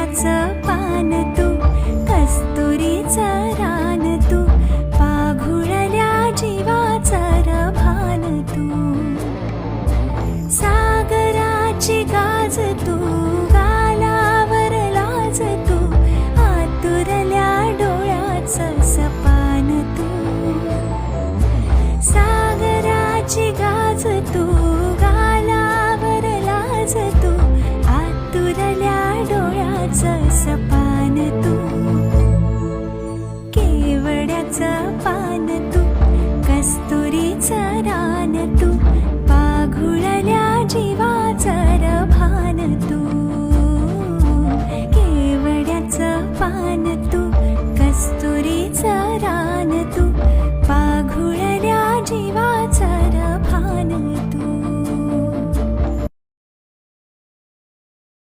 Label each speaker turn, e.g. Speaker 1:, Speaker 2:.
Speaker 1: केवड्याचं पान तू, कस्तुरीचं रान तू, पाघुळल्या जीवाचं रभान तू, सागराची गाज तू, गालावर लाज तू, आतुरल्या डोळ्याचं सपान तू, सागराची गाज तू, गालावर लाज तू, आतुरल्या डोळ्याचं सपान तू, केवड्याचं पान तू, कस्तुरीचं रान तू, पाघुळल्या जीवा